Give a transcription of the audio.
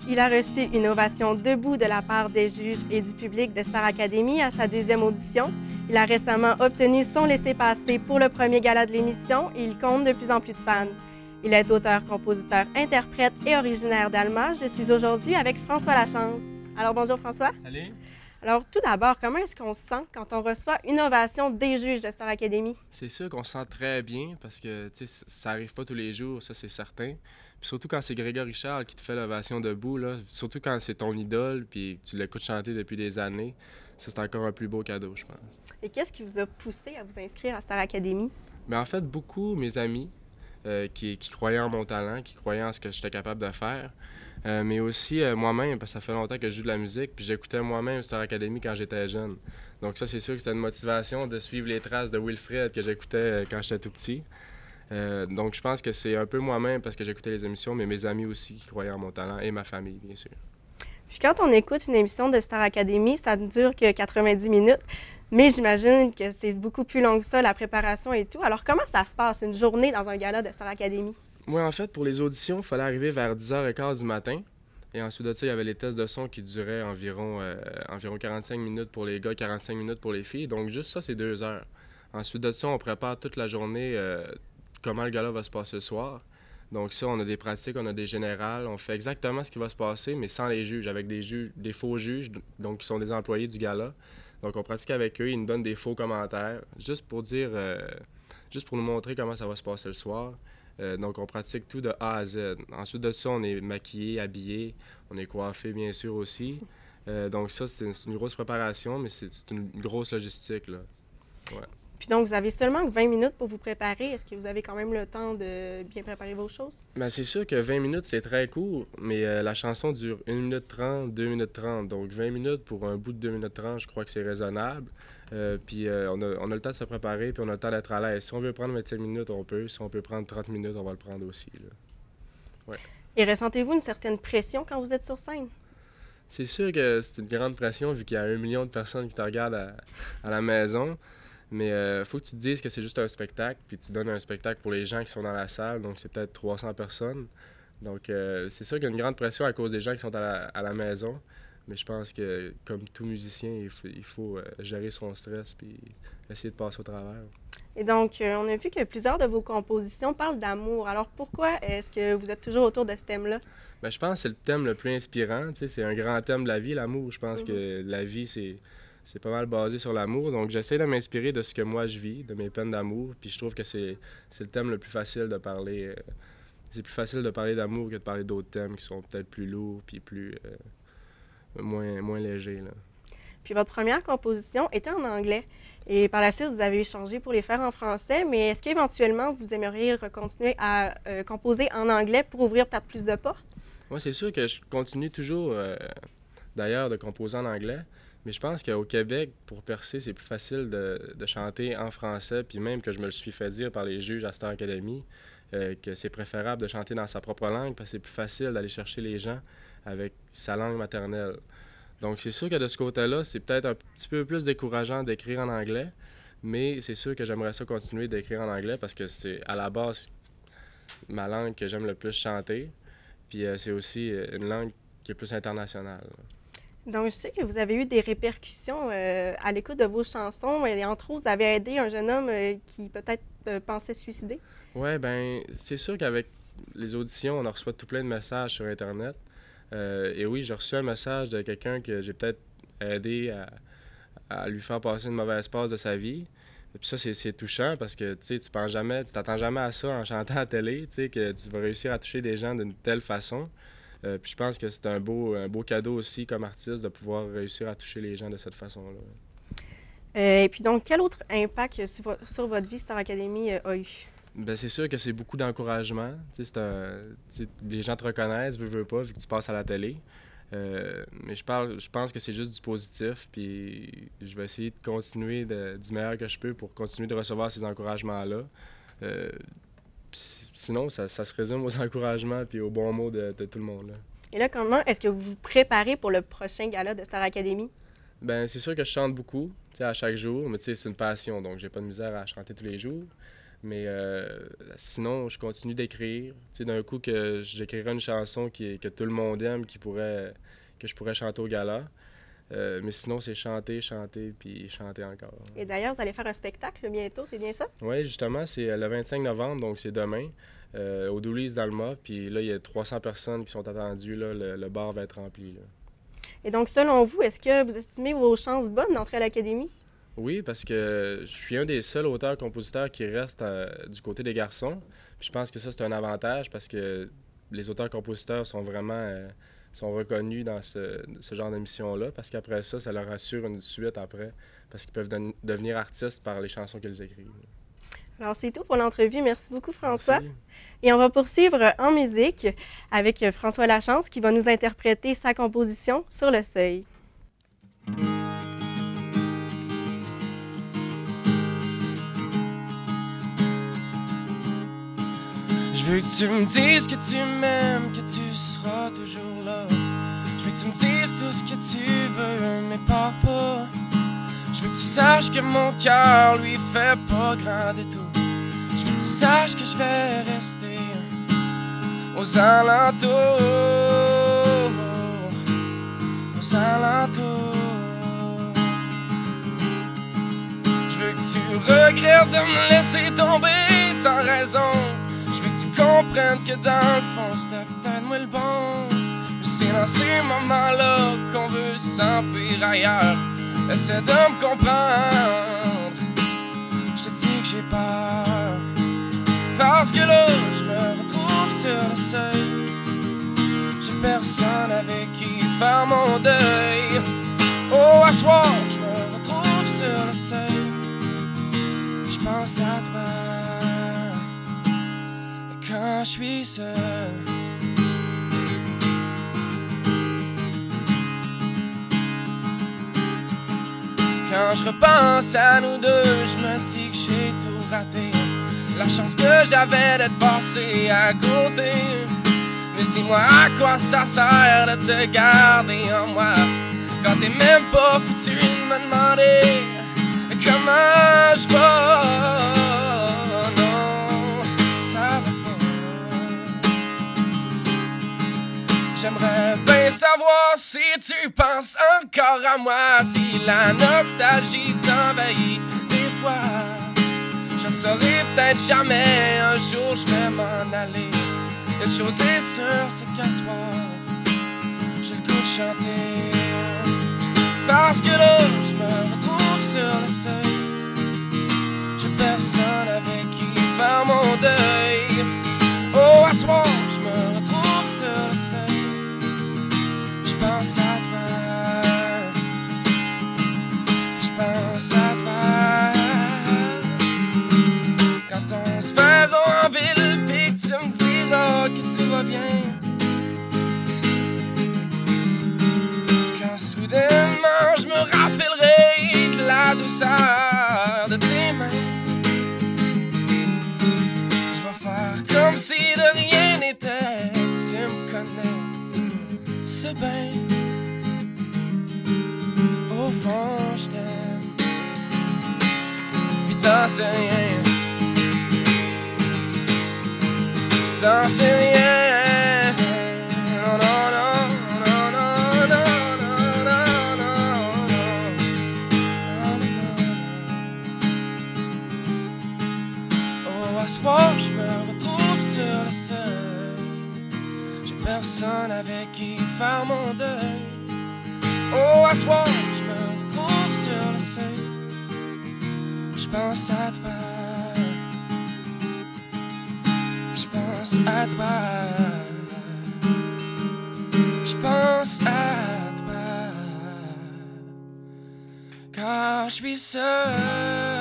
Il a reçu une ovation debout de la part des juges et du public de Star Academy à sa deuxième audition. Il a récemment obtenu son laissez-passer pour le premier gala de l'émission et il compte de plus en plus de fans. Il est auteur, compositeur, interprète et originaire d'Alma. Je suis aujourd'hui avec François Lachance. Alors bonjour François. Allez. Alors tout d'abord, comment est-ce qu'on se sent quand on reçoit une ovation des juges de Star Academy? C'est sûr qu'on se sent très bien parce que ça arrive pas tous les jours, ça c'est certain. Puis surtout quand c'est Grégory Charles qui te fait l'ovation debout, là, surtout quand c'est ton idole puis que tu l'écoutes chanter depuis des années, ça c'est encore un plus beau cadeau, je pense. Et qu'est-ce qui vous a poussé à vous inscrire à Star Academy? Mais en fait, beaucoup mes amis qui croyaient en mon talent, qui croyaient en ce que j'étais capable de faire. Mais aussi moi-même, parce que ça fait longtemps que je joue de la musique, puis j'écoutais moi-même Star Academy quand j'étais jeune. Donc ça, c'est sûr que c'était une motivation de suivre les traces de Wilfred que j'écoutais quand j'étais tout petit. Donc je pense que c'est un peu moi-même parce que j'écoutais les émissions, mais mes amis aussi qui croyaient en mon talent et ma famille, bien sûr. Puis quand on écoute une émission de Star Academy, ça ne dure que 90 minutes, mais j'imagine que c'est beaucoup plus long que ça, la préparation et tout. Alors comment ça se passe, une journée dans un gala de Star Academy? Moi, en fait, pour les auditions, il fallait arriver vers 10h15 du matin. Et ensuite de ça, il y avait les tests de son qui duraient environ 45 minutes pour les gars, 45 minutes pour les filles. Donc juste ça, c'est 2 heures. Ensuite de ça, on prépare toute la journée comment le gala va se passer le soir. Donc ça, on a des pratiques, on a des générales, on fait exactement ce qui va se passer, mais sans les juges, avec des faux juges, donc qui sont des employés du gala. Donc on pratique avec eux, ils nous donnent des faux commentaires, juste pour nous montrer comment ça va se passer le soir. Donc, on pratique tout de A à Z. Ensuite de ça, on est maquillé, habillé, on est coiffé, bien sûr, aussi. Donc, ça, c'est une grosse préparation, mais c'est une grosse logistique, là. Ouais. Puis donc, vous avez seulement 20 minutes pour vous préparer. Est-ce que vous avez quand même le temps de bien préparer vos choses? Ben, c'est sûr que 20 minutes, c'est très court, mais la chanson dure 1 minute 30, 2 minutes 30. Donc, 20 minutes pour un bout de 2 minutes 30, je crois que c'est raisonnable. Puis on a le temps de se préparer, puis on a le temps d'être à l'aise. Si on veut prendre 25 minutes, on peut. Si on peut prendre 30 minutes, on va le prendre aussi, là. Ouais. Et ressentez-vous une certaine pression quand vous êtes sur scène? C'est sûr que c'est une grande pression vu qu'il y a 1 million de personnes qui te regardent à la maison. Mais faut que tu te dises que c'est juste un spectacle, puis tu donnes un spectacle pour les gens qui sont dans la salle, donc c'est peut-être 300 personnes. Donc c'est sûr qu'il y a une grande pression à cause des gens qui sont à la maison. Mais je pense que, comme tout musicien, il faut gérer son stress puis essayer de passer au travers. Et donc, on a vu que plusieurs de vos compositions parlent d'amour. Alors, pourquoi est-ce que vous êtes toujours autour de ce thème-là? Bien, je pense que c'est le thème le plus inspirant. Tu sais, c'est un grand thème de la vie, l'amour. Je pense que la vie, c'est pas mal basé sur l'amour. Donc, j'essaie de m'inspirer de ce que moi je vis, de mes peines d'amour. Puis je trouve que c'est le thème le plus facile de parler. C'est plus facile de parler d'amour que de parler d'autres thèmes qui sont peut-être plus lourds puis plus moins légers, là. Puis votre première composition était en anglais. Et par la suite, vous avez changé pour les faire en français. Mais est-ce qu'éventuellement, vous aimeriez continuer à composer en anglais pour ouvrir peut-être plus de portes? Moi, c'est sûr que je continue toujours, d'ailleurs, de composer en anglais. Mais je pense qu'au Québec, pour percer, c'est plus facile de chanter en français. Puis même que je me le suis fait dire par les juges à Star Academy, que c'est préférable de chanter dans sa propre langue parce que c'est plus facile d'aller chercher les gens avec sa langue maternelle. Donc, c'est sûr que de ce côté-là, c'est peut-être un petit peu plus décourageant d'écrire en anglais, mais c'est sûr que j'aimerais ça continuer d'écrire en anglais parce que c'est à la base ma langue que j'aime le plus chanter. Puis c'est aussi une langue qui est plus internationale. Donc, je sais que vous avez eu des répercussions à l'écoute de vos chansons. Et entre autres, vous avez aidé un jeune homme qui peut-être pensait se suicider. Ouais, ben c'est sûr qu'avec les auditions, on en reçoit tout plein de messages sur Internet. Et oui, j'ai reçu un message de quelqu'un que j'ai peut-être aidé à lui faire passer une mauvaise passe de sa vie. Et puis ça, c'est touchant parce que tu penses jamais, tu t'attends jamais à ça en chantant à la télé, tu sais, que tu vas réussir à toucher des gens d'une telle façon. Puis je pense que c'est un beau cadeau aussi comme artiste de pouvoir réussir à toucher les gens de cette façon-là. Et puis donc, quel autre impact sur votre vie Star Academy a eu? Ben c'est sûr que c'est beaucoup d'encouragement. Les gens te reconnaissent, veux pas, vu que tu passes à la télé. Mais je pense que c'est juste du positif, puis je vais essayer de continuer du meilleur que je peux pour continuer de recevoir ces encouragements-là. Sinon, ça se résume aux encouragements puis aux bons mots de tout le monde, là. Et là, comment est-ce que vous vous préparez pour le prochain gala de Star Academy? Ben c'est sûr que je chante beaucoup, à chaque jour, mais c'est une passion, donc j'ai pas de misère à chanter tous les jours. Mais sinon, je continue d'écrire. Tu sais, d'un coup, que j'écrirai une chanson que tout le monde aime, que je pourrais chanter au gala. Mais sinon, c'est chanter, chanter, puis chanter encore. Et d'ailleurs, vous allez faire un spectacle bientôt, c'est bien ça? Oui, justement, c'est le 25 novembre, donc c'est demain, au Doulise d'Alma. Puis là, il y a 300 personnes qui sont attendues. Là, le bar va être rempli. Là. Et donc, selon vous, est-ce que vous estimez vos chances bonnes d'entrer à l'Académie? Oui, parce que je suis un des seuls auteurs-compositeurs qui reste du côté des garçons. Puis je pense que ça, c'est un avantage parce que les auteurs-compositeurs sont vraiment sont reconnus dans ce genre d'émission-là. Parce qu'après ça, ça leur assure une suite après. Parce qu'ils peuvent devenir artistes par les chansons qu'ils écrivent. Alors, c'est tout pour l'entrevue. Merci beaucoup, François. Merci. Et on va poursuivre en musique avec François Lachance qui va nous interpréter sa composition Sur le seuil. Je veux que tu me dises que tu m'aimes, que tu seras toujours là. Je veux que tu me dises tout ce que tu veux, mais pars pas. Je veux que tu saches que mon cœur lui fait pas grand détour. Je veux que tu saches que je vais rester aux alentours, aux alentours. Je veux que tu regrettes de me laisser tomber sans raison. Je veux que tu comprennes que dans le fond, c'était peut-être moi le bon. Mais c'est dans ces moments-là qu'on veut s'enfuir ailleurs. Essaie de me comprendre. Je te dis que j'ai peur, parce que là, je me retrouve sur le seuil. J'ai personne avec qui faire mon deuil. Oh, à soir, je me retrouve sur le seuil. Je pense à toi quand je suis seul. Quand je repense à nous deux, je me dis que j'ai tout raté. La chance que j'avais d'être passé à côté. Mais dis-moi à quoi ça sert de te garder en moi quand t'es même pas foutu de me demander comment je vais. J'aimerais bien savoir si tu penses encore à moi, si la nostalgie t'envahit des fois. Je saurai peut-être jamais, un jour je vais m'en aller. Une chose est sûre, c'est qu'un soir, j'ai le goût de chanter. Parce que là, je me retrouve sur le seuil. J'ai personne avec qui faire mon deuil. Oh, à soir, je me retrouve sur le seuil. Je pense à toi, je pense à toi. Quand on se verra en ville, puis tu me diras que tout va bien. Quand soudainement je me rappellerai de la douceur de tes mains. Je vais faire comme si de rien n'était, tu me connais. C'est bien, au fond je t'aime, pis t'en sais rien, t'en sais rien. Non, non, non, non, non, non, non, non, non. Oh, à ce soir je me retrouve sur le seuil. Personne avec qui faire mon deuil. Oh, à soir, je me retrouve sur le seuil. Je pense à toi. Je pense à toi. Je pense à toi. Car je suis seul.